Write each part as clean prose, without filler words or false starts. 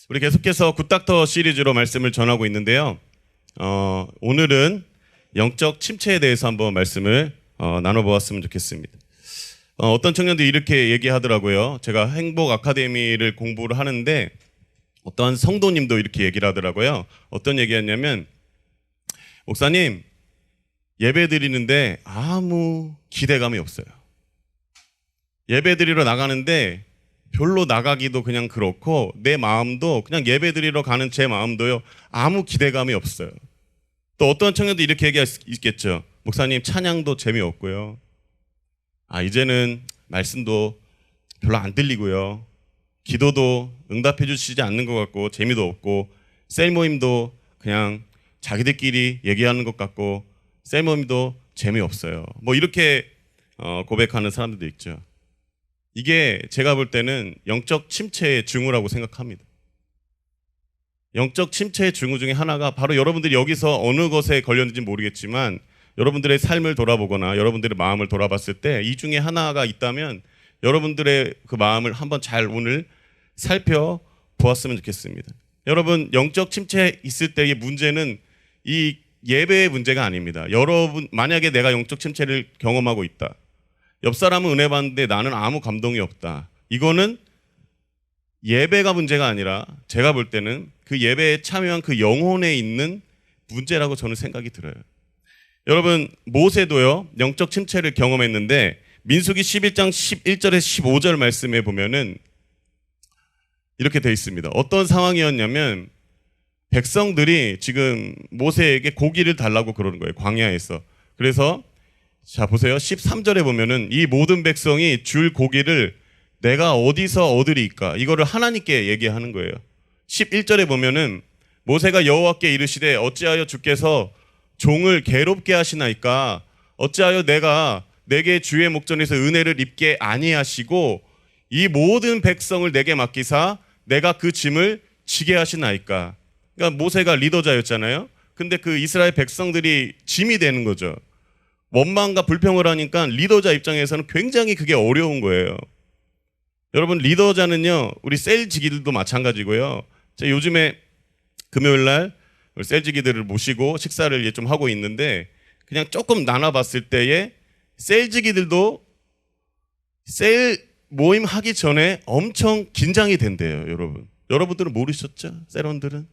우리 계속해서 굿닥터 시리즈로 말씀을 전하고 있는데요. 오늘은 영적 침체에 대해서 한번 말씀을 나눠보았으면 좋겠습니다. 어떤 청년들이 이렇게 얘기하더라고요. 제가 행복 아카데미를 공부를 하는데 어떤 성도님도 이렇게 얘기를 하더라고요. 어떤 얘기였냐면, 목사님, 예배 드리는데 아무 기대감이 없어요. 예배 드리러 나가는데 별로 나가기도 그냥 그렇고, 내 마음도 그냥 예배 드리러 가는 제 마음도요, 아무 기대감이 없어요. 또 어떤 청년도 이렇게 얘기할 수 있겠죠. 목사님, 찬양도 재미없고요. 이제는 말씀도 별로 안 들리고요. 기도도 응답해 주시지 않는 것 같고 재미도 없고, 셀 모임도 그냥 자기들끼리 얘기하는 것 같고 셀 모임도 재미없어요. 뭐 이렇게 고백하는 사람들도 있죠. 이게 제가 볼 때는 영적 침체의 징후라고 생각합니다. 영적 침체의 징후 중에 하나가 바로 여러분들이 여기서 어느 것에 걸렸는지 모르겠지만 여러분들의 삶을 돌아보거나 여러분들의 마음을 돌아봤을 때 이 중에 하나가 있다면 여러분들의 그 마음을 한번 잘 오늘 살펴보았으면 좋겠습니다. 여러분, 영적 침체에 있을 때의 문제는 이 예배의 문제가 아닙니다. 여러분, 만약에 내가 영적 침체를 경험하고 있다, 옆 사람은 은혜 받는데 나는 아무 감동이 없다, 이거는 예배가 문제가 아니라 제가 볼 때는 그 예배에 참여한 그 영혼에 있는 문제라고 저는 생각이 들어요. 여러분, 모세도요 영적 침체를 경험했는데 민수기 11장 11절에서 15절 말씀에 보면은 이렇게 되어 있습니다. 어떤 상황이었냐면 백성들이 지금 모세에게 고기를 달라고 그러는 거예요, 광야에서. 그래서 자 보세요, 13절에 보면은 이 모든 백성이 줄 고기를 내가 어디서 얻으리까, 이거를 하나님께 얘기하는 거예요. 11절에 보면은 모세가 여호와께 이르시되 어찌하여 주께서 종을 괴롭게 하시나이까, 어찌하여 내게 주의 목전에서 은혜를 입게 아니하시고 이 모든 백성을 내게 맡기사 내가 그 짐을 지게 하시나이까. 그러니까 모세가 리더자였잖아요. 근데 그 이스라엘 백성들이 짐이 되는 거죠. 원망과 불평을 하니까 리더자 입장에서는 굉장히 그게 어려운 거예요. 여러분, 리더자는요, 우리 셀지기들도 마찬가지고요. 제가 요즘에 금요일날 셀지기들을 모시고 식사를 좀 하고 있는데, 그냥 조금 나눠봤을 때에 셀지기들도 셀 모임 하기 전에 엄청 긴장이 된대요. 여러분들은 모르셨죠? 셀원들은,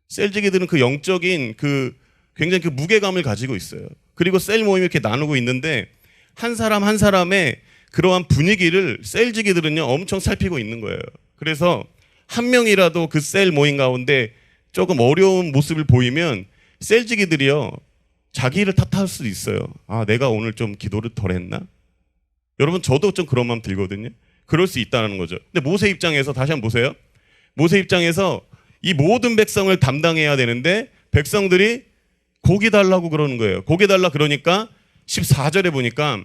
셀지기들은 그 영적인 굉장히 그 무게감을 가지고 있어요. 그리고 셀 모임 이렇게 나누고 있는데 한 사람 한 사람의 그러한 분위기를 셀지기들은요 엄청 살피고 있는 거예요. 그래서 한 명이라도 그 셀 모임 가운데 조금 어려운 모습을 보이면 셀지기들이요 자기를 탓할 수도 있어요. 내가 오늘 좀 기도를 덜 했나? 여러분, 저도 좀 그런 마음 들거든요. 그럴 수 있다는 거죠. 근데 모세 입장에서 다시 한번 보세요. 모세 입장에서 이 모든 백성을 담당해야 되는데 백성들이 고기 달라고 그러는 거예요. 고기 달라 그러니까 14절에 보니까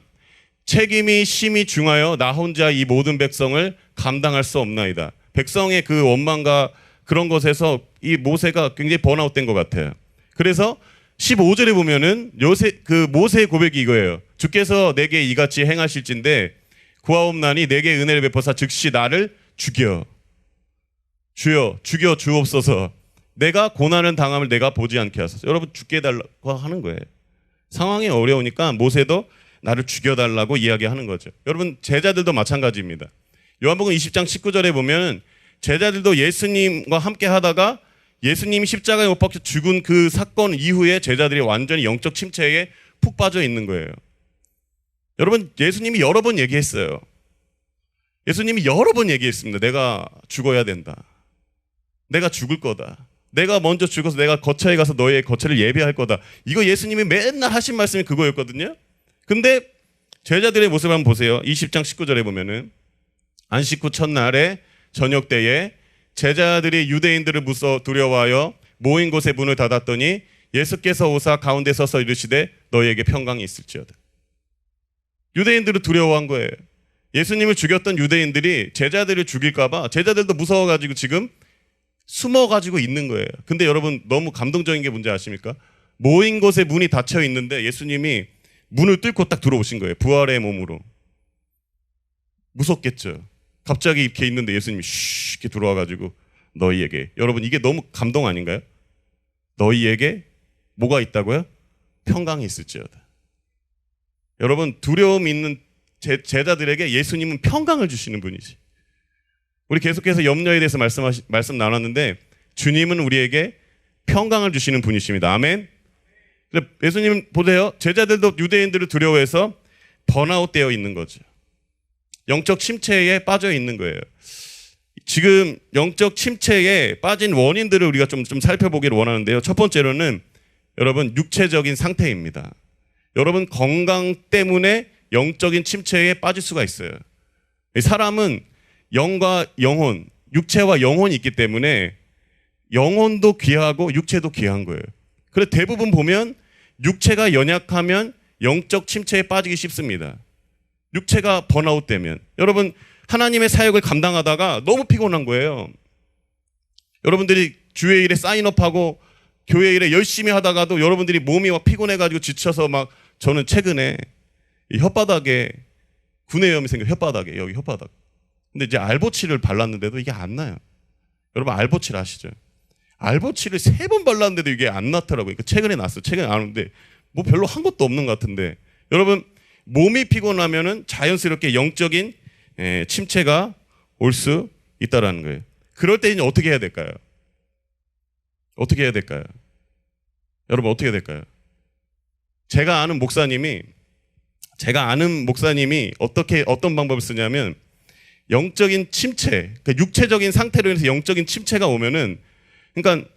책임이 심히 중하여 나 혼자 이 모든 백성을 감당할 수 없나이다. 백성의 그 원망과 그런 것에서 이 모세가 굉장히 번아웃된 것 같아요. 그래서 15절에 보면은 모세의 고백이 이거예요. 주께서 내게 이같이 행하실진데 구하옵나니 내게 은혜를 베푸사 즉시 나를 죽여 주옵소서. 내가 고난을 당함을 내가 보지 않게 하소서. 여러분, 죽게 해달라고 하는 거예요. 상황이 어려우니까 모세도 나를 죽여달라고 이야기하는 거죠. 여러분, 제자들도 마찬가지입니다. 요한복음 20장 19절에 보면 제자들도 예수님과 함께 하다가 예수님이 십자가에 못 박혀 죽은 그 사건 이후에 제자들이 완전히 영적 침체에 푹 빠져 있는 거예요. 여러분, 예수님이 여러 번 얘기했어요. 예수님이 여러 번 얘기했습니다. 내가 죽어야 된다. 내가 죽을 거다. 내가 먼저 죽어서 내가 거처에 가서 너의 거처를 예배할 거다. 이거 예수님이 맨날 하신 말씀이 그거였거든요. 근데 제자들의 모습을 한번 보세요. 20장 19절에 보면은 안식 후 첫날에 저녁 때에 제자들이 유대인들을 무서 두려워하여 모인 곳에 문을 닫았더니 예수께서 오사 가운데 서서 이르시되 너희에게 평강이 있을지어다. 유대인들을 두려워한 거예요. 예수님을 죽였던 유대인들이 제자들을 죽일까 봐 제자들도 무서워가지고 지금 숨어가지고 있는 거예요. 근데 여러분, 너무 감동적인 게 뭔지 아십니까? 모인 곳에 문이 닫혀 있는데 예수님이 문을 뚫고 딱 들어오신 거예요. 부활의 몸으로. 무섭겠죠. 갑자기 이렇게 있는데 예수님이 이렇게 들어와가지고 너희에게. 여러분 이게 너무 감동 아닌가요? 너희에게 뭐가 있다고요? 평강이 있을지어다. 여러분 두려움 있는 제자들에게 예수님은 평강을 주시는 분이지. 우리 계속해서 염려에 대해서 말씀 나눴는데 주님은 우리에게 평강을 주시는 분이십니다. 아멘. 예수님 보세요. 제자들도 유대인들을 두려워해서 번아웃 되어 있는 거죠. 영적 침체에 빠져 있는 거예요. 지금 영적 침체에 빠진 원인들을 우리가 좀 살펴보기를 원하는데요. 첫 번째로는 여러분 육체적인 상태입니다. 여러분 건강 때문에 영적인 침체에 빠질 수가 있어요. 사람은 영과 영혼, 육체와 영혼이 있기 때문에 영혼도 귀하고 육체도 귀한 거예요. 그래서 대부분 보면 육체가 연약하면 영적 침체에 빠지기 쉽습니다. 육체가 번아웃 되면. 여러분 하나님의 사역을 감당하다가 너무 피곤한 거예요. 여러분들이 주의 일에 사인업하고 교회 일에 열심히 하다가도 여러분들이 몸이 막 피곤해가지고 지쳐서 막 저는 최근에 이 혓바닥에 구내염이 생겨. 혓바닥에 여기 혓바닥. 근데 이제 알보치를 발랐는데도 이게 안 나요. 여러분 알보칠 아시죠? 알보치를 3번 발랐는데도 이게 안 나더라고요. 최근에 났어요. 최근에 안 오는데 뭐 별로 한 것도 없는 것 같은데 여러분 몸이 피곤하면은 자연스럽게 영적인 침체가 올 수 있다라는 거예요. 그럴 때 이제 어떻게 해야 될까요? 어떻게 해야 될까요? 여러분 어떻게 해야 될까요? 제가 아는 목사님이 어떤 방법을 쓰냐면 영적인 침체, 그러니까 육체적인 상태로 인해서 영적인 침체가 오면은 그러니까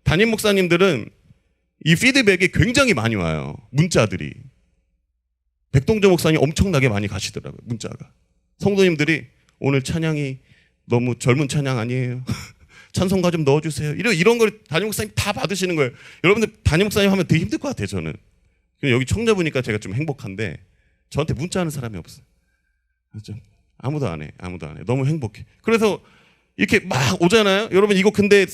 담임 목사님들은 이 피드백이 굉장히 많이 와요. 문자들이. 백동조 목사님 엄청나게 많이 가시더라고요. 문자가. 성도님들이 오늘 찬양이 너무 젊은 찬양 아니에요. 찬송가 좀 넣어주세요. 이런 걸 담임 목사님 다 받으시는 거예요. 여러분들 담임 목사님 하면 되게 힘들 것 같아요. 저는. 여기 청자부니까 제가 좀 행복한데 저한테 문자하는 사람이 없어요. 아무도 안 해. 너무 행복해. 그래서 이렇게 막 오잖아요. 여러분 이거 근데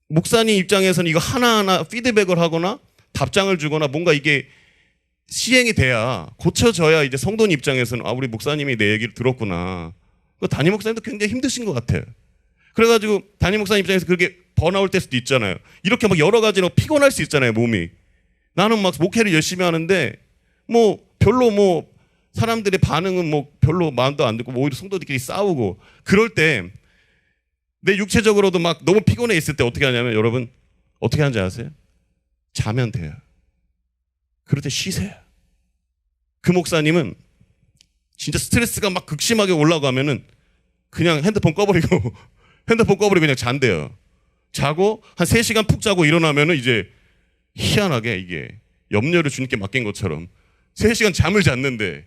목사님 입장에서는 이거 하나하나 피드백을 하거나 답장을 주거나 뭔가 이게 시행이 돼야 고쳐져야 이제 성도님 입장에서는 우리 목사님이 내 얘기를 들었구나. 담임 목사님도 굉장히 힘드신 것 같아요. 그래가지고 담임 목사님 입장에서 그렇게 번아올 때 수도 있잖아요. 이렇게 막 여러 가지로 피곤할 수 있잖아요. 몸이. 나는 막 목회를 열심히 하는데 뭐 별로 뭐 사람들의 반응은 뭐 별로 마음도 안 듣고 뭐 오히려 성도들끼리 싸우고 그럴 때 내 육체적으로도 막 너무 피곤해 있을 때 어떻게 하냐면 여러분 어떻게 하는지 아세요? 자면 돼요. 그럴 때 쉬세요. 그 목사님은 진짜 스트레스가 막 극심하게 올라가면은 그냥 핸드폰 꺼버리고 그냥 잔대요. 자고 한 3시간 푹 자고 일어나면은 이제 희한하게 이게 염려를 주님께 맡긴 것처럼 3시간 잠을 잤는데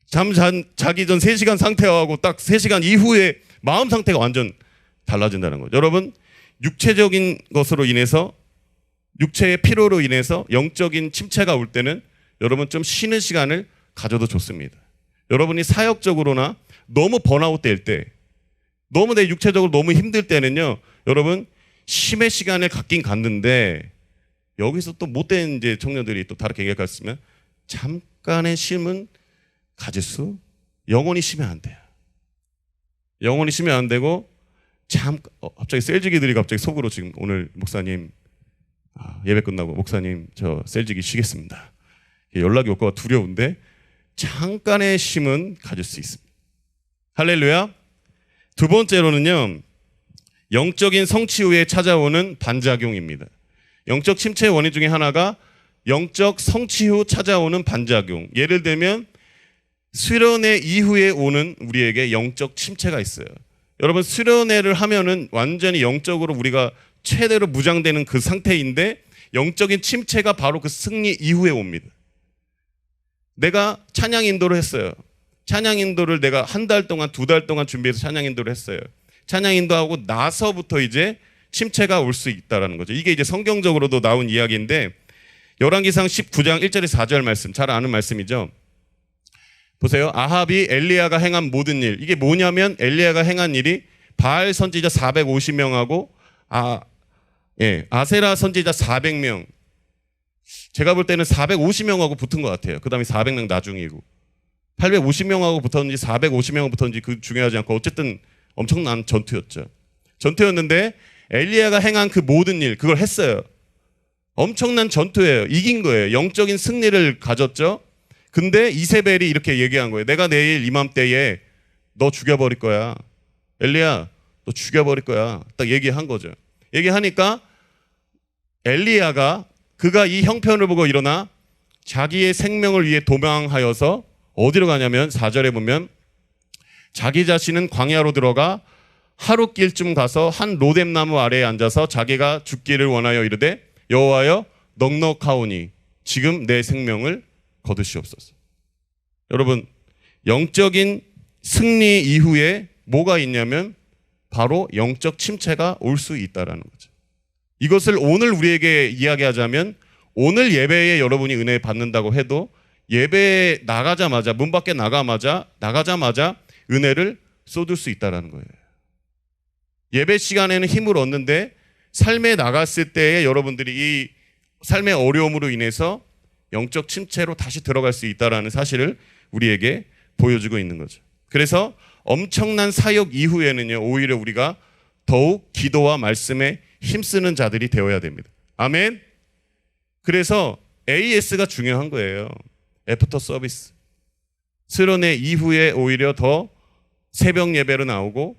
자기 전 3시간 상태하고 딱 3시간 이후에 마음 상태가 완전 달라진다는 거죠. 여러분 육체적인 것으로 인해서 육체의 피로로 인해서 영적인 침체가 올 때는 여러분 좀 쉬는 시간을 가져도 좋습니다. 여러분이 사역적으로나 너무 번아웃 될 때 너무 내 육체적으로 너무 힘들 때는요. 여러분 쉼의 시간을 갖긴 갖는데 여기서 또 못된 이제 청년들이 또 다르게 얘기했으면 잠깐의 쉼은 가질 수 영원히 쉬면 안 돼요. 영원히 쉬면 안 되고 갑자기 셀지기들이 갑자기 속으로 지금 오늘 목사님 예배 끝나고 목사님 저 셀지기 쉬겠습니다. 연락이 올까 봐 두려운데 잠깐의 쉼은 가질 수 있습니다. 할렐루야. 두 번째로는요. 영적인 성취 후에 찾아오는 반작용입니다. 영적 침체의 원인 중에 하나가 영적 성취 후 찾아오는 반작용. 예를 들면 수련회 이후에 오는 우리에게 영적 침체가 있어요. 여러분 수련회를 하면은 완전히 영적으로 우리가 최대로 무장되는 그 상태인데 영적인 침체가 바로 그 승리 이후에 옵니다. 내가 찬양 인도를 했어요. 찬양 인도를 내가 1달 동안 2달 동안 준비해서 찬양 인도를 했어요. 찬양 인도하고 나서부터 이제 침체가 올 수 있다는 거죠. 이게 이제 성경적으로도 나온 이야기인데 열왕기상 19장 1절에서 4절 말씀 잘 아는 말씀이죠. 보세요. 아합이 엘리야가 행한 모든 일. 이게 뭐냐면 엘리야가 행한 일이 바알 선지자 450명하고 아세라 선지자 400명. 제가 볼 때는 450명하고 붙은 것 같아요. 그 다음에 400명 나중이고 850명하고 붙었는지 450명하고 붙었는지 그 중요하지 않고 어쨌든 엄청난 전투였죠. 전투였는데 엘리야가 행한 그 모든 일, 그걸 했어요. 엄청난 전투예요. 이긴 거예요. 영적인 승리를 가졌죠. 근데 이세벨이 이렇게 얘기한 거예요. 내가 내일 이맘때에 너 죽여버릴 거야. 엘리야, 너 죽여버릴 거야. 딱 얘기한 거죠. 얘기하니까 엘리야가 그가 이 형편을 보고 일어나 자기의 생명을 위해 도망하여서 어디로 가냐면 4절에 보면 자기 자신은 광야로 들어가 하룻길쯤 가서 한 로뎀나무 아래에 앉아서 자기가 죽기를 원하여 이르되 여호와여 넉넉하오니 지금 내 생명을 거두시옵소서. 여러분, 영적인 승리 이후에 뭐가 있냐면 바로 영적 침체가 올 수 있다라는 거죠. 이것을 오늘 우리에게 이야기하자면 오늘 예배에 여러분이 은혜 받는다고 해도 예배에 나가자마자 문 밖에 나가자마자 은혜를 쏟을 수 있다라는 거예요. 예배 시간에는 힘을 얻는데 삶에 나갔을 때에 여러분들이 이 삶의 어려움으로 인해서 영적 침체로 다시 들어갈 수 있다라는 사실을 우리에게 보여주고 있는 거죠. 그래서 엄청난 사역 이후에는요, 오히려 우리가 더욱 기도와 말씀에 힘쓰는 자들이 되어야 됩니다. 아멘. 그래서 AS가 중요한 거예요. 애프터 서비스. 스런회 이후에 오히려 더 새벽 예배로 나오고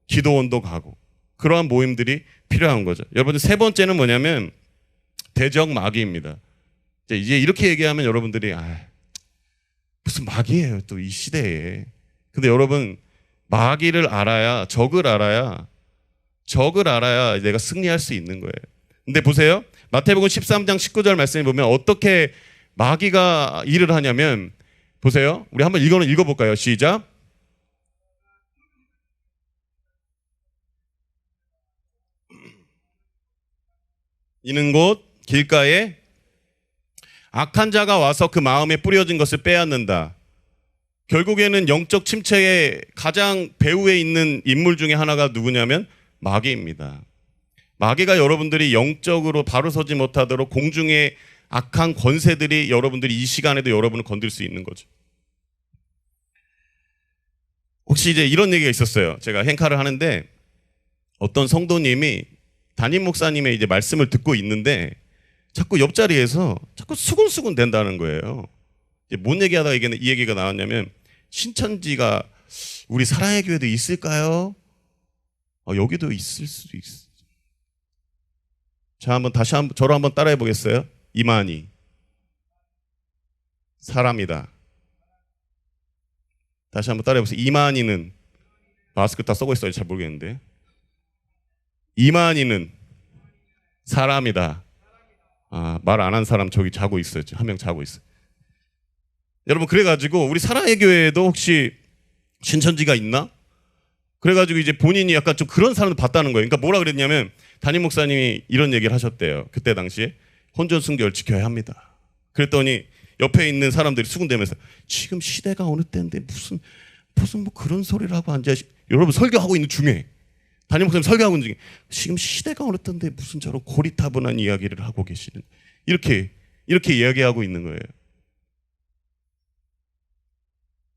기도원도 가고 그러한 모임들이 필요한 거죠. 여러분들 세 번째는 뭐냐면 대적 마귀입니다. 이제 이렇게 얘기하면 여러분들이 무슨 마귀예요 또 이 시대에. 근데 여러분 마귀를 알아야 적을 알아야 내가 승리할 수 있는 거예요. 근데 보세요. 마태복음 13장 19절 말씀에 보면 어떻게 마귀가 일을 하냐면 보세요. 우리 한번 이거는 읽어볼까요? 시작. 이는 곧 길가에 악한 자가 와서 그 마음에 뿌려진 것을 빼앗는다. 결국에는 영적 침체의 가장 배후에 있는 인물 중에 하나가 누구냐면 마귀입니다. 마귀가 여러분들이 영적으로 바로 서지 못하도록 공중의 악한 권세들이 여러분들이 이 시간에도 여러분을 건들 수 있는 거죠. 혹시 이제 이런 얘기가 있었어요. 제가 행카를 하는데 어떤 성도님이 담임 목사님의 이제 말씀을 듣고 있는데 자꾸 옆자리에서 자꾸 수근수근 된다는 거예요. 이제 뭔 얘기하다가 이 얘기가 나왔냐면 신천지가 우리 사랑의 교회도 있을까요? 여기도 있을 수도 있어. 자, 저로 한번 따라해 보겠어요? 이만희. 사람이다. 다시 한번 따라해 보세요. 이만희는 마스크 다 쓰고 있어요. 잘 모르겠는데. 이만희는 사람이다. 말 안 한 사람 저기 자고 있어요. 한 명 자고 있어요. 여러분 그래가지고 우리 사랑의 교회에도 혹시 신천지가 있나? 그래가지고 이제 본인이 약간 좀 그런 사람을 봤다는 거예요. 그러니까 뭐라 그랬냐면 담임 목사님이 이런 얘기를 하셨대요. 그때 당시에 혼전순결 지켜야 합니다. 그랬더니 옆에 있는 사람들이 수군대면서 지금 시대가 어느 때인데 무슨 뭐 그런 소리를 하고 앉아. 여러분 설교하고 있는 중에 담임 목사님 설교하고 있는 중에 지금 시대가 어느 때인데 무슨 저런 고리타분한 이야기를 하고 계시는 이렇게 이야기하고 있는 거예요.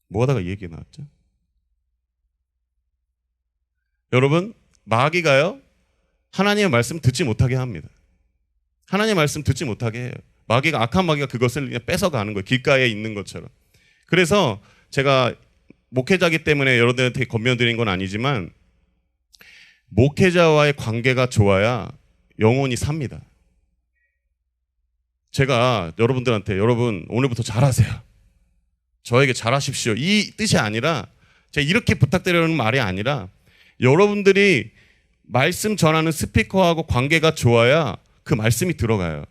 뭐 하다가 얘기 나왔죠? 여러분 마귀가요 하나님의 말씀 듣지 못하게 합니다. 하나님의 말씀 듣지 못하게 해요. 악한 마귀가 그것을 그냥 뺏어가는 거예요. 길가에 있는 것처럼. 그래서 제가 목회자기 때문에 여러분들한테 권면드린 건 아니지만 목회자와의 관계가 좋아야 영혼이 삽니다. 제가 여러분들한테 여러분 오늘부터 잘하세요. 저에게 잘하십시오. 이 뜻이 아니라 제가 이렇게 부탁드리는 말이 아니라 여러분들이 말씀 전하는 스피커하고 관계가 좋아야 그 말씀이 들어가요.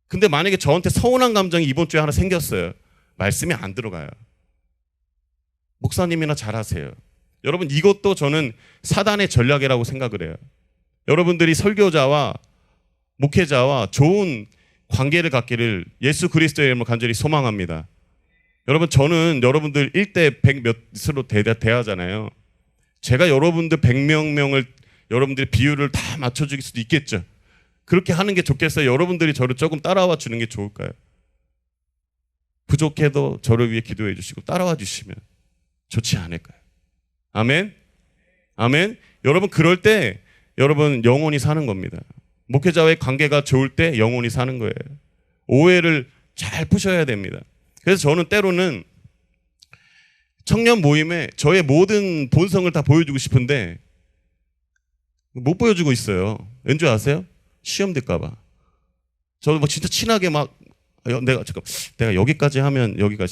근데 만약에 저한테 서운한 감정이 이번 주에 하나 생겼어요. 말씀이 안 들어가요. 목사님이나 잘하세요. 여러분 이것도 저는 사단의 전략이라고 생각을 해요. 여러분들이 설교자와 목회자와 좋은 관계를 갖기를 예수 그리스도의 이름으로 간절히 소망합니다. 여러분 저는 여러분들 1대 100 몇으로 대하잖아요. 제가 여러분들 100명을 여러분들의 비율을 다 맞춰줄 수도 있겠죠. 그렇게 하는 게 좋겠어요? 여러분들이 저를 조금 따라와 주는 게 좋을까요? 부족해도 저를 위해 기도해 주시고 따라와 주시면 좋지 않을까요? 아멘? 아멘? 여러분 그럴 때 여러분 영혼이 사는 겁니다. 목회자와의 관계가 좋을 때 영혼이 사는 거예요. 오해를 잘 푸셔야 됩니다. 그래서 저는 때로는 청년 모임에 저의 모든 본성을 다 보여주고 싶은데 못 보여주고 있어요. 왠지 아세요? 시험 될까 봐. 저도 막 진짜 친하게 막 내가 여기까지 하면 여기가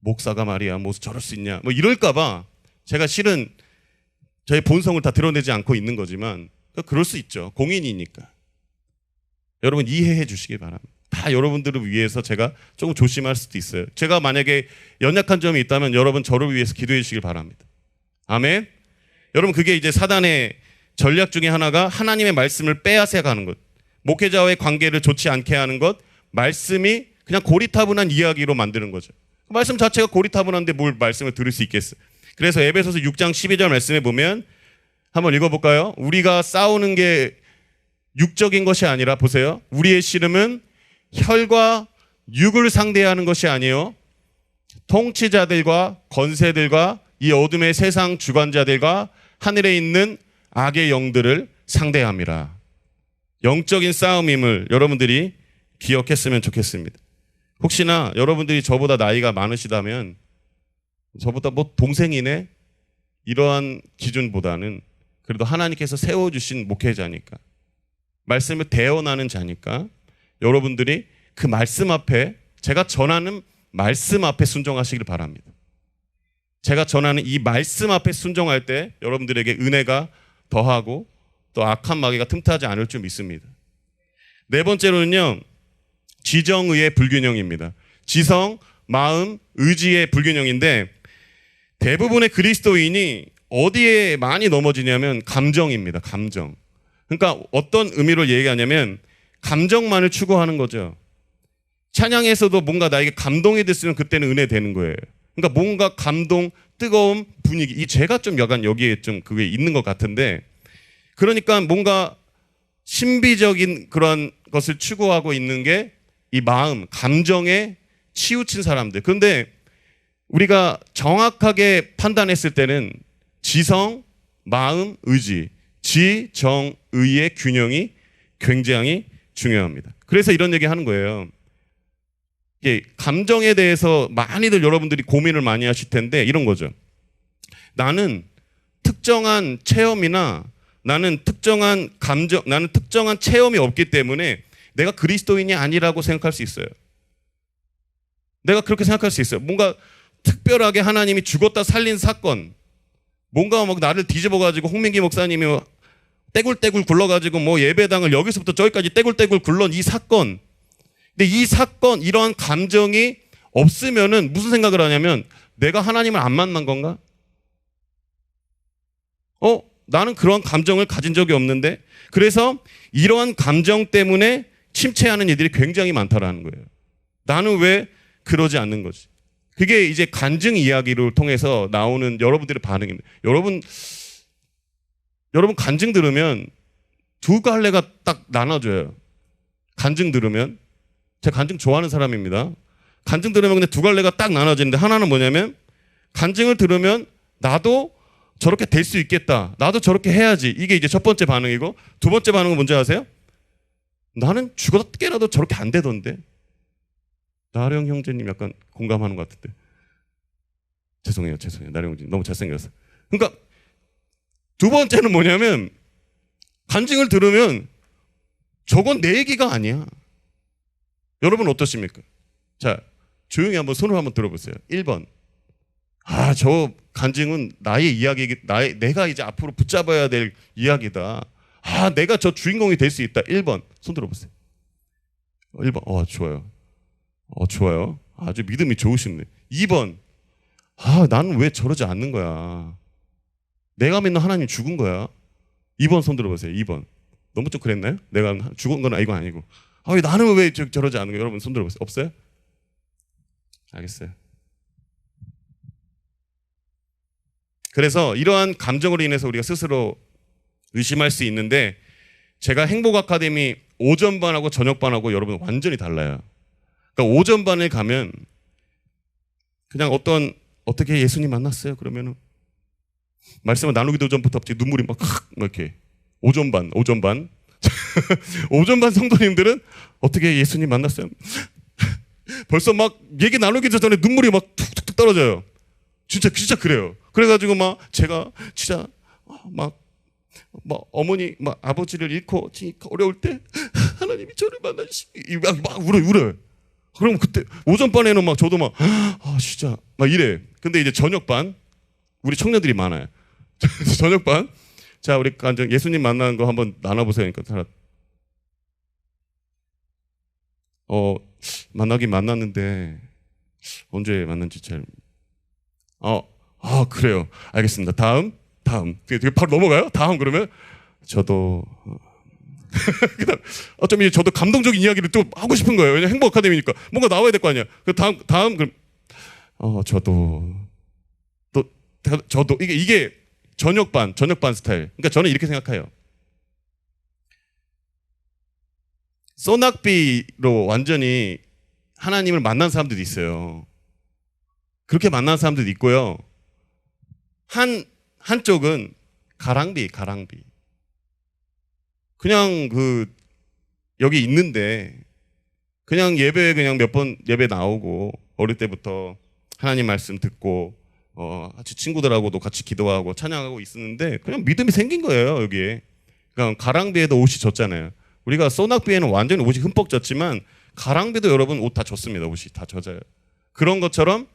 목사가 말이야 뭐 저럴 수 있냐 뭐 이럴까 봐 제가 실은 저의 본성을 다 드러내지 않고 있는 거지만 그럴 수 있죠. 공인이니까. 여러분 이해해 주시기 바랍니다. 다 여러분들을 위해서 제가 조금 조심할 수도 있어요. 제가 만약에 연약한 점이 있다면 여러분 저를 위해서 기도해 주시길 바랍니다. 아멘. 여러분 그게 이제 사단의 전략 중에 하나가 하나님의 말씀을 빼앗아 가는 것, 목회자와의 관계를 좋지 않게 하는 것, 말씀이 그냥 고리타분한 이야기로 만드는 거죠. 말씀 자체가 고리타분한데 뭘 말씀을 들을 수 있겠어요. 그래서 에베소서 6장 12절 말씀에 보면 한번 읽어볼까요? 우리가 싸우는 게 육적인 것이 아니라 보세요. 우리의 씨름은 혈과 육을 상대하는 것이 아니요 통치자들과 권세들과 이 어둠의 세상 주관자들과 하늘에 있는 악의 영들을 상대함이라. 영적인 싸움임을 여러분들이 기억했으면 좋겠습니다. 혹시나 여러분들이 저보다 나이가 많으시다면 저보다 뭐 동생이네 이러한 기준보다는 그래도 하나님께서 세워주신 목회자니까 말씀을 대언하는 자니까 여러분들이 그 말씀 앞에 제가 전하는 말씀 앞에 순종하시길 바랍니다. 제가 전하는 이 말씀 앞에 순종할 때 여러분들에게 은혜가 더하고 또 악한 마귀가 틈타지 않을 줄 믿습니다. 네 번째로는요. 지정의의 불균형입니다. 지성, 마음, 의지의 불균형인데 대부분의 그리스도인이 어디에 많이 넘어지냐면 감정입니다. 감정. 그러니까 어떤 의미로 얘기하냐면 감정만을 추구하는 거죠. 찬양에서도 뭔가 나에게 감동이 됐으면 그때는 은혜 되는 거예요. 그러니까 뭔가 감동, 뜨거움, 분위기 이 제가 좀 약간 여기에 좀 그게 있는 것 같은데 그러니까 뭔가 신비적인 그런 것을 추구하고 있는 게 이 마음, 감정에 치우친 사람들. 그런데 우리가 정확하게 판단했을 때는 지성, 마음, 의지, 지, 정, 의의 균형이 굉장히 중요합니다. 그래서 이런 얘기 하는 거예요. 감정에 대해서 많이들 여러분들이 고민을 많이 하실 텐데 이런 거죠. 나는 특정한 체험이나 나는 특정한 감정, 나는 특정한 체험이 없기 때문에 내가 그리스도인이 아니라고 생각할 수 있어요. 내가 그렇게 생각할 수 있어요. 뭔가 특별하게 하나님이 죽었다 살린 사건, 뭔가 막 나를 뒤집어가지고 홍민기 목사님이 떼굴떼굴 굴러가지고 뭐 예배당을 여기서부터 저기까지 떼굴떼굴 굴러온 이 사건. 근데 이 사건, 이러한 감정이 없으면은 무슨 생각을 하냐면 내가 하나님을 안 만난 건가? 나는 그런 감정을 가진 적이 없는데 그래서 이러한 감정 때문에 침체하는 이들이 굉장히 많다라는 거예요. 나는 왜 그러지 않는 거지? 그게 이제 간증 이야기를 통해서 나오는 여러분들의 반응입니다. 여러분 간증 들으면 두 갈래가 딱 나눠져요. 간증 들으면 제가 간증 좋아하는 사람입니다. 간증 들으면 근데 두 갈래가 딱 나눠지는데 하나는 뭐냐면 간증을 들으면 나도 저렇게 될 수 있겠다. 나도 저렇게 해야지. 이게 이제 첫 번째 반응이고 두 번째 반응은 뭔지 아세요? 나는 죽어도 깨라도 저렇게 안 되던데. 나령 형제님 약간 공감하는 것 같은데. 죄송해요. 나령 형제님 너무 잘생겼어. 그러니까 두 번째는 뭐냐면 간증을 들으면 저건 내 얘기가 아니야. 여러분 어떠십니까? 자, 조용히 한번 손을 한번 들어보세요. 1번. 저 간증은 나의 이야기, 내가 이제 앞으로 붙잡아야 될 이야기다. 내가 저 주인공이 될 수 있다. 1번. 손 들어보세요. 1번. 좋아요. 좋아요. 아주 믿음이 좋으시네. 2번. 나는 왜 저러지 않는 거야? 내가 믿는 하나님 죽은 거야. 2번 손 들어보세요. 2번. 너무 좀 그랬나요? 내가 죽은 건 이거 아니고. 나는 왜 저러지 않는 거야? 여러분 손 들어보세요. 없어요? 알겠어요. 그래서 이러한 감정으로 인해서 우리가 스스로 의심할 수 있는데 제가 행복 아카데미 오전반하고 저녁반하고 여러분 완전히 달라요. 그러니까 오전반에 가면 그냥 어떻게 예수님 만났어요? 그러면은 말씀을 나누기도 전부터 갑자기 눈물이 막 이렇게 오전반 오전반 성도님들은 어떻게 예수님 만났어요? 벌써 막 얘기 나누기 전에 눈물이 막 툭툭툭 떨어져요. 진짜 그래요. 그래가지고 막 제가 진짜 막 어머니 막 아버지를 잃고 어려울 때 하나님이 저를 만나시기 막 울어요. 그럼 그때 오전반에는 막 저도 막 진짜 막 이래. 근데 이제 저녁반 우리 청년들이 많아요. 저녁반 자 우리 간증 예수님 만나는 거 한번 나눠보세요. 그러니까 만나긴 만났는데 언제 만난지 잘 그래요. 알겠습니다. 다음 되게 바로 넘어가요. 다음 그러면 저도 그다음 어쩌면 저도 감동적인 이야기를 또 하고 싶은 거예요. 왜냐면 행복 아카데미니까 뭔가 나와야 될 거 아니야. 그 다음 그럼 저도 이게 저녁반 스타일. 그러니까 저는 이렇게 생각해요. 소낙비로 완전히 하나님을 만난 사람들도 있어요. 그렇게 만난 사람들도 있고요. 한쪽은 가랑비. 그냥 여기 있는데 그냥 예배에 그냥 몇 번 예배 나오고 어릴 때부터 하나님 말씀 듣고 같이 친구들하고도 같이 기도하고 찬양하고 있었는데 그냥 믿음이 생긴 거예요. 여기에. 그러니까 가랑비에도 옷이 젖잖아요. 우리가 소낙비에는 완전히 옷이 흠뻑 젖지만 가랑비도 여러분 옷 다 젖습니다. 옷이 다 젖어요. 그런 것처럼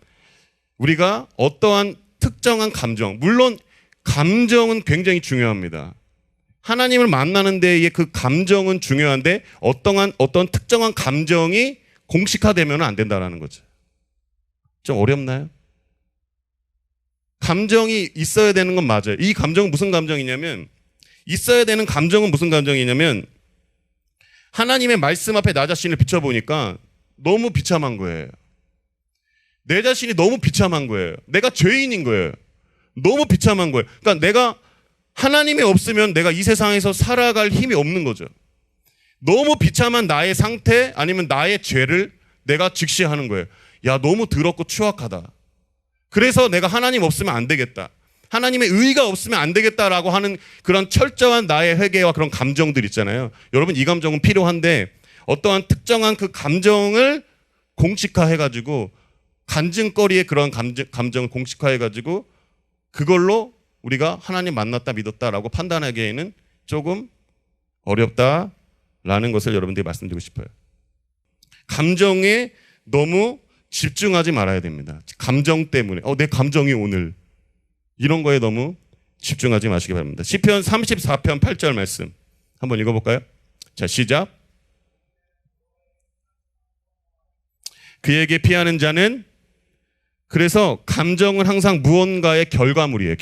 우리가 어떠한 특정한 감정, 물론 감정은 굉장히 중요합니다. 하나님을 만나는 데에 그 감정은 중요한데 어떤 특정한 감정이 공식화되면 안 된다는 거죠. 좀 어렵나요? 감정이 있어야 되는 건 맞아요. 이 감정은 무슨 감정이냐면 있어야 되는 감정은 무슨 감정이냐면 하나님의 말씀 앞에 나 자신을 비춰보니까 너무 비참한 거예요. 내 자신이 너무 비참한 거예요. 내가 죄인인 거예요. 너무 비참한 거예요. 그러니까 내가 하나님이 없으면 내가 이 세상에서 살아갈 힘이 없는 거죠. 너무 비참한 나의 상태 아니면 나의 죄를 내가 직시하는 거예요. 야, 너무 더럽고 추악하다. 그래서 내가 하나님 없으면 안 되겠다. 하나님의 의가 없으면 안 되겠다라고 하는 그런 철저한 나의 회개와 그런 감정들 있잖아요. 여러분 이 감정은 필요한데 어떠한 특정한 그 감정을 공식화해가지고 간증거리의 그런 감정을 공식화해가지고 그걸로 우리가 하나님 만났다 믿었다라고 판단하기에는 조금 어렵다라는 것을 여러분들이 말씀드리고 싶어요. 감정에 너무 집중하지 말아야 됩니다. 감정 때문에 내 감정이 오늘 이런 거에 너무 집중하지 마시기 바랍니다. 시편 34편 8절 말씀 한번 읽어볼까요? 자, 시작. 그에게 피하는 자는 그래서 감정은 항상 무언가의 결과물이에요.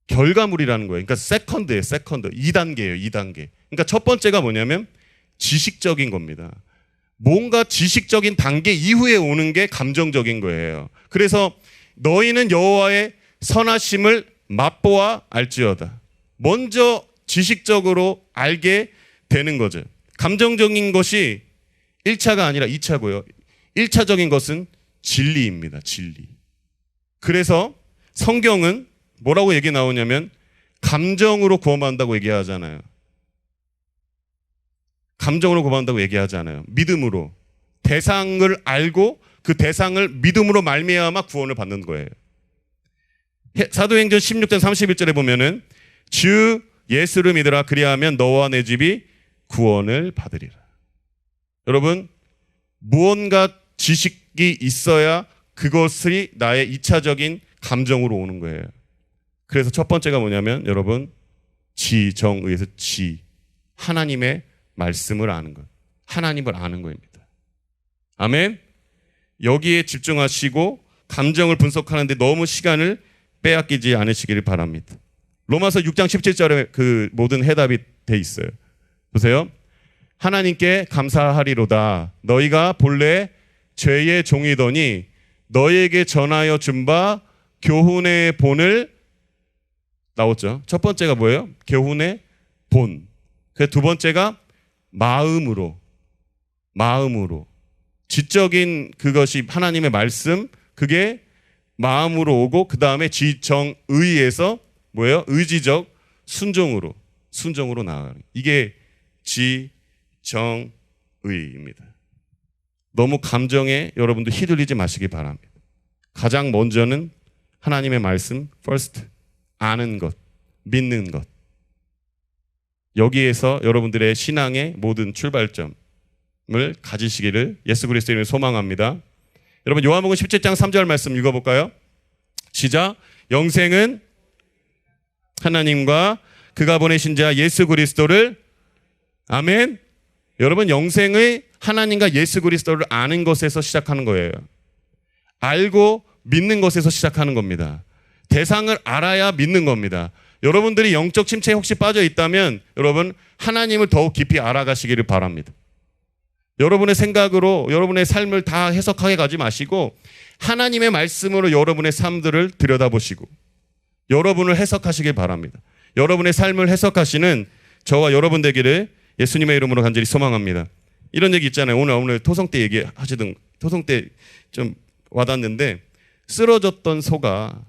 결과물이라는 거예요. 그러니까 세컨드 2단계예요. 2단계. 그러니까 첫 번째가 뭐냐면 지식적인 겁니다. 뭔가 지식적인 단계 이후에 오는 게 감정적인 거예요. 그래서 너희는 여호와의 선하심을 맛보아 알지어다. 먼저 지식적으로 알게 되는 거죠. 감정적인 것이 1차가 아니라 2차고요. 1차적인 것은 진리입니다. 진리. 그래서 성경은 뭐라고 얘기 나오냐면 감정으로 구원받는다고 얘기하잖아요. 감정으로 구원받는다고 얘기하지 않아요. 믿음으로. 대상을 알고 그 대상을 믿음으로 말미암아 구원을 받는 거예요. 사도행전 16장 31절에 보면은 주 예수를 믿으라 그리하면 너와 내 집이 구원을 받으리라. 여러분 무언가 지식이 있어야 그것이 나의 2차적인 감정으로 오는 거예요. 그래서 첫 번째가 뭐냐면 여러분 지정의에서 하나님의 말씀을 아는 것, 하나님을 아는 것입니다. 아멘. 여기에 집중하시고 감정을 분석하는데 너무 시간을 빼앗기지 않으시기를 바랍니다. 로마서 6장 17절에 그 모든 해답이 돼 있어요. 보세요. 하나님께 감사하리로다. 너희가 본래 죄의 종이더니 너희에게 전하여 준 바 교훈의 본을 나왔죠. 첫 번째가 뭐예요? 교훈의 본. 그 두 번째가 마음으로 지적인 그것이 하나님의 말씀, 그게 마음으로 오고 그 다음에 지정의에서 뭐예요? 의지적 순종으로 나아가는 이게 지정의입니다. 너무 감정에 여러분도 휘둘리지 마시기 바랍니다. 가장 먼저는 하나님의 말씀 first 아는 것, 믿는 것. 여기에서 여러분들의 신앙의 모든 출발점을 가지시기를 예수 그리스도의 이름으로 소망합니다. 여러분 요한복음 17장 3절 말씀 읽어볼까요? 시작. 영생은 하나님과 그가 보내신 자 예수 그리스도를 아멘. 여러분 영생의 하나님과 예수 그리스도를 아는 것에서 시작하는 거예요. 알고 믿는 것에서 시작하는 겁니다. 대상을 알아야 믿는 겁니다. 여러분들이 영적 침체에 혹시 빠져 있다면 여러분 하나님을 더욱 깊이 알아가시기를 바랍니다. 여러분의 생각으로 여러분의 삶을 다 해석하게 가지 마시고 하나님의 말씀으로 여러분의 삶들을 들여다보시고 여러분을 해석하시길 바랍니다. 여러분의 삶을 해석하시는 저와 여러분 되기를 예수님의 이름으로 간절히 소망합니다. 이런 얘기 있잖아요. 오늘 토성 때 얘기하시던 토성 때 좀 와닿는데 쓰러졌던 소가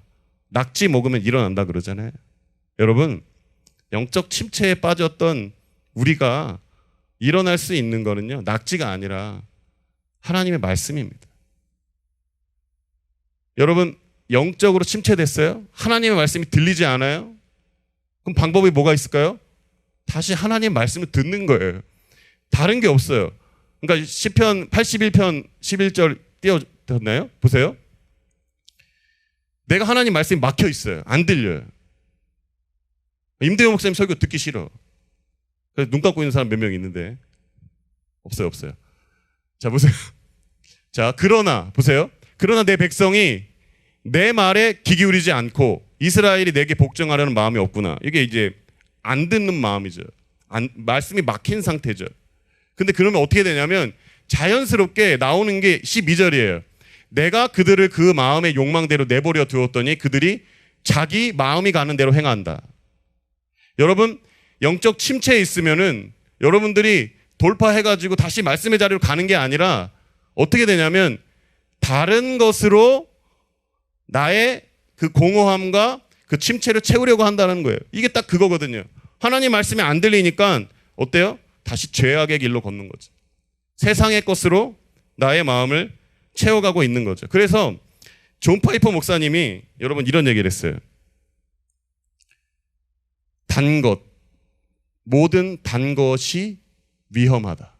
낙지 먹으면 일어난다 그러잖아요. 여러분 영적 침체에 빠졌던 우리가 일어날 수 있는 거는요 낙지가 아니라 하나님의 말씀입니다. 여러분 영적으로 침체됐어요? 하나님의 말씀이 들리지 않아요? 그럼 방법이 뭐가 있을까요? 다시 하나님의 말씀을 듣는 거예요. 다른 게 없어요. 그러니까 시편 81편 11절 띄워졌나요? 보세요. 내가 하나님 말씀이 막혀 있어요. 안 들려요. 임대호 목사님 설교 듣기 싫어. 그래서 눈 감고 있는 사람 몇 명 있는데 없어요. 자 보세요. 자 그러나 보세요. 그러나 내 백성이 내 말에 귀 기울이지 않고 이스라엘이 내게 복종하려는 마음이 없구나. 이게 이제 안 듣는 마음이죠. 말씀이 막힌 상태죠. 근데 그러면 어떻게 되냐면 자연스럽게 나오는 게 12절이에요. 내가 그들을 그 마음의 욕망대로 내버려 두었더니 그들이 자기 마음이 가는 대로 행한다. 여러분 영적 침체에 있으면은 여러분들이 돌파해가지고 다시 말씀의 자리로 가는 게 아니라 어떻게 되냐면 다른 것으로 나의 그 공허함과 그 침체를 채우려고 한다는 거예요. 이게 딱 그거거든요. 하나님 말씀이 안 들리니까 어때요? 다시 죄악의 길로 걷는 거죠. 세상의 것으로 나의 마음을 채워가고 있는 거죠. 그래서 존 파이퍼 목사님이 여러분 이런 얘기를 했어요. 단 것, 모든 단 것이 위험하다.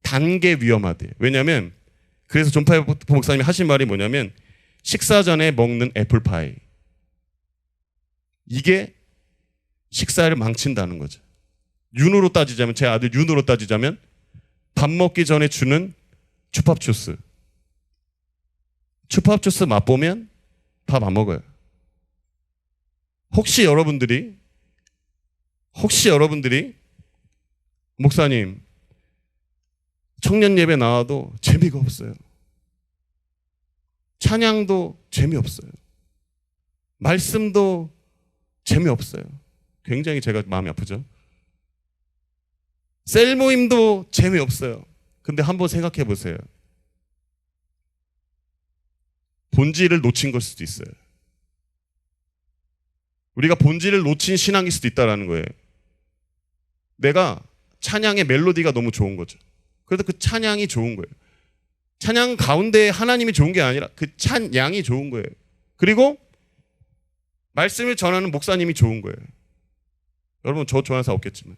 단 게 위험하대. 왜냐하면 그래서 존 파이퍼 목사님이 하신 말이 뭐냐면 식사 전에 먹는 애플파이. 이게 식사를 망친다는 거죠. 윤으로 따지자면 제 아들 윤으로 따지자면 밥 먹기 전에 주는 추팝주스. 추팝주스 맛보면 밥 안 먹어요. 혹시 여러분들이 목사님 청년 예배 나와도 재미가 없어요. 찬양도 재미없어요. 말씀도 재미없어요. 굉장히 제가 마음이 아프죠. 셀 모임도 재미없어요. 근데 한번 생각해 보세요. 본질을 놓친 걸 수도 있어요. 우리가 본질을 놓친 신앙일 수도 있다는 거예요. 내가 찬양의 멜로디가 너무 좋은 거죠. 그래서 그 찬양이 좋은 거예요. 찬양 가운데 하나님이 좋은 게 아니라 그 찬양이 좋은 거예요. 그리고 말씀을 전하는 목사님이 좋은 거예요. 여러분 저 좋아하는 사람 없겠지만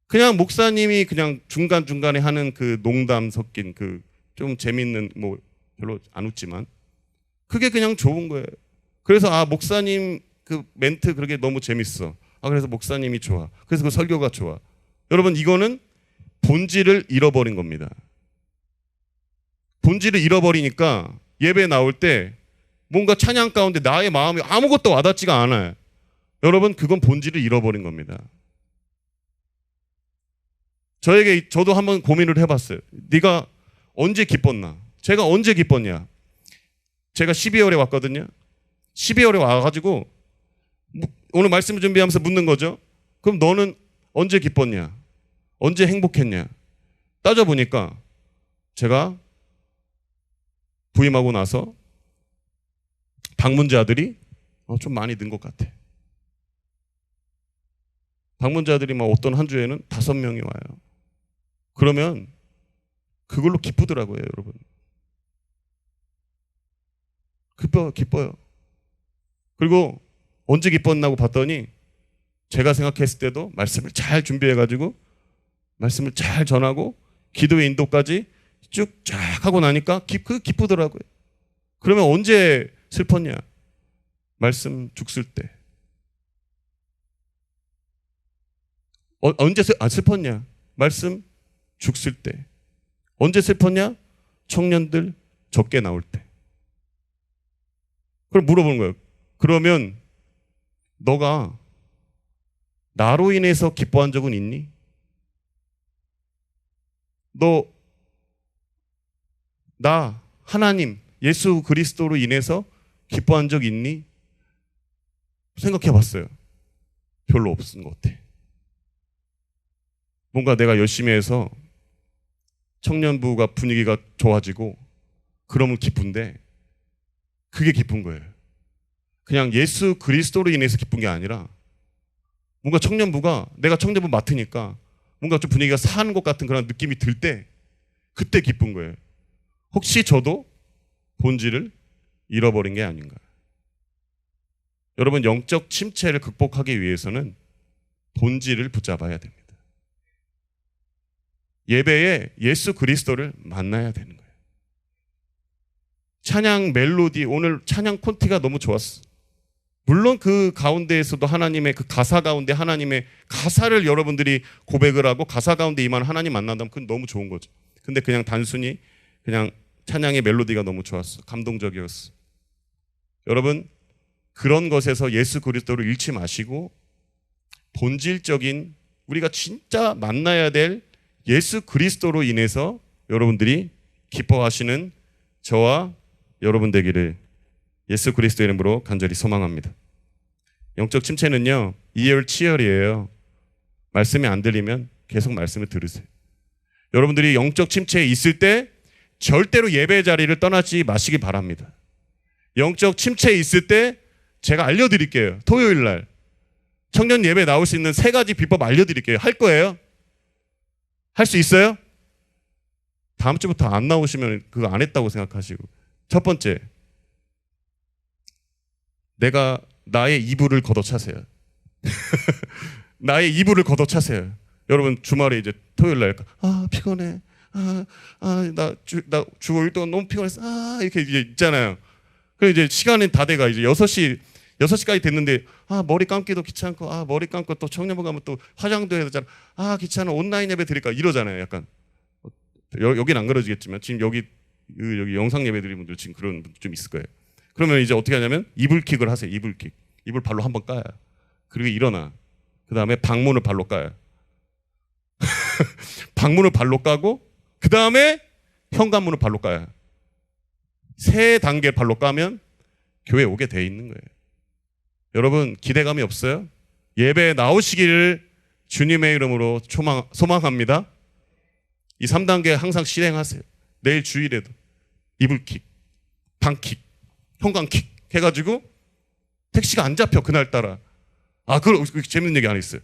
그냥 목사님이 그냥 중간중간에 하는 그 농담 섞인 그 좀 재밌는 뭐 별로 안 웃지만 그게 그냥 좋은 거예요. 그래서 목사님 그 멘트 그렇게 너무 재밌어. 그래서 목사님이 좋아. 그래서 그 설교가 좋아. 여러분 이거는 본질을 잃어버린 겁니다. 본질을 잃어버리니까 예배 나올 때 뭔가 찬양 가운데 나의 마음이 아무것도 와닿지가 않아요. 여러분 그건 본질을 잃어버린 겁니다. 저도 한번 고민을 해봤어요. 네가 언제 기뻤나? 제가 언제 기뻤냐? 제가 12월에 왔거든요. 12월에 와가지고 오늘 말씀을 준비하면서 묻는 거죠. 그럼 너는 언제 기뻤냐? 언제 행복했냐? 따져보니까 제가 부임하고 나서 방문자들이 좀 많이 는 것 같아. 방문자들이 막 어떤 한 주에는 5명이 와요. 그러면 그걸로 기쁘더라고요, 여러분. 기뻐요. 그리고 언제 기뻤나고 봤더니 제가 생각했을 때도 말씀을 잘 준비해가지고 말씀을 잘 전하고 기도의 인도까지 쭉 쫙 하고 나니까 기쁘더라고요. 그러면 언제 슬펐냐? 말씀 죽을 때. 언제 슬펐냐? 말씀 죽을 때. 언제 슬펐냐? 청년들 적게 나올 때. 그럼 물어보는 거예요. 그러면 너가 나로 인해서 기뻐한 적은 있니? 나 하나님 예수 그리스도로 인해서 기뻐한 적 있니? 생각해 봤어요. 별로 없은 것 같아. 뭔가 내가 열심히 해서 청년부가 분위기가 좋아지고 그러면 기쁜데 그게 기쁜 거예요. 그냥 예수 그리스도로 인해서 기쁜 게 아니라 뭔가 청년부가 내가 청년부 맡으니까 뭔가 좀 분위기가 사는 것 같은 그런 느낌이 들 때 그때 기쁜 거예요. 혹시 저도 본질을 잃어버린 게 아닌가. 여러분, 영적 침체를 극복하기 위해서는 본질을 붙잡아야 됩니다. 예배에 예수 그리스도를 만나야 되는 거예요. 찬양 멜로디, 오늘 찬양 콘티가 너무 좋았어. 물론 그 가운데에서도 하나님의 그 가사 가운데 하나님의 가사를 여러분들이 고백을 하고 가사 가운데 임하는 하나님 만난다면 그건 너무 좋은 거죠. 근데 그냥 단순히 그냥 찬양의 멜로디가 너무 좋았어. 감동적이었어. 여러분, 그런 것에서 예수 그리스도를 잃지 마시고 본질적인 우리가 진짜 만나야 될 예수 그리스도로 인해서 여러분들이 기뻐하시는 저와 여러분 되기를 예수 그리스도 이름으로 간절히 소망합니다. 영적 침체는요, 이열치열이에요. 말씀이 안 들리면 계속 말씀을 들으세요. 여러분들이 영적 침체에 있을 때 절대로 예배 자리를 떠나지 마시기 바랍니다. 영적 침체에 있을 때 제가 알려드릴게요. 토요일 날 청년 예배 나올 수 있는 3가지 비법 알려드릴게요. 할 거예요? 할 수 있어요? 다음 주부터 안 나오시면 그거 안 했다고 생각하시고. 첫 번째, 내가 나의 이불을 걷어차세요. 나의 이불을 걷어차세요. 여러분 주말에 이제 토요일 날 피곤해. 나 주 5일 동안 너무 피곤했어. 이렇게 이제 있잖아요. 그래서 이제 시간이 다 돼가 이제 6시까지 됐는데 머리 감기도 귀찮고 머리 감고 또 청년부 가면 또 화장도 해야 되잖아. 귀찮아. 온라인 예배 드릴까 이러잖아요. 약간 여긴 안 그러지겠지만 지금 여기 영상 예배 드리는 분들 지금 그런 분들 좀 있을 거예요. 그러면 이제 어떻게 하냐면 이불킥을 하세요. 이불킥. 이불 발로 한번 까요. 그리고 일어나. 그 다음에 방문을 발로 까요. 방문을 발로 까고 그 다음에 현관문을 발로 까요. 3단계 발로 까면 교회 오게 돼 있는 거예요. 여러분 기대감이 없어요? 예배에 나오시기를 주님의 이름으로 소망합니다. 이 3단계 항상 실행하세요. 내일 주일에도 이불킥, 방킥, 현관킥 해가지고 택시가 안 잡혀 그날따라. 그 재밌는 얘기 하나 있어요.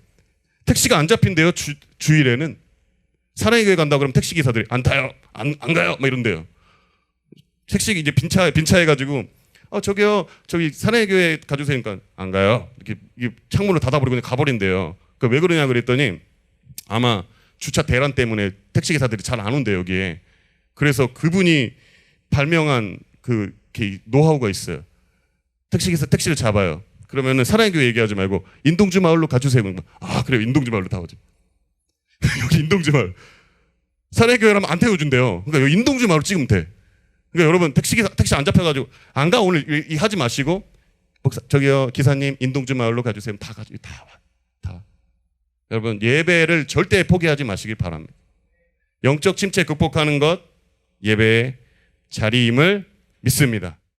택시가 안 잡힌대요. 주일에는. 사랑의 교회 간다 그러면 택시 기사들이 안 타요, 안 가요, 막 이런대요. 택시 이제 빈차 해가지고 저기 사랑의 교회 가주세요니까 안 가요. 이렇게 창문을 닫아버리고 그냥 가버린대요. 왜 그러냐 그랬더니 아마 주차 대란 때문에 택시 기사들이 잘 안 온대요 여기에. 그래서 그분이 발명한 그 노하우가 있어요. 택시기사 택시를 잡아요. 그러면은 사랑의 교회 얘기하지 말고 인동주 마을로 가주세요. 그래요. 인동주 마을로 다 오지. 여기 인동주 마을. 사랑의 교회라면 안 태워준대요. 그러니까 여기 인동주 마을로 찍으면 돼. 그러니까 여러분 택시 안 잡혀가지고 안 가 오늘 하지 마시고 저기요 기사님 인동주 마을로 가주세요. 다 가지고 다. 여러분 예배를 절대 포기하지 마시길 바랍니다. 영적 침체 극복하는 것 예배의 자리임을 믿습니다.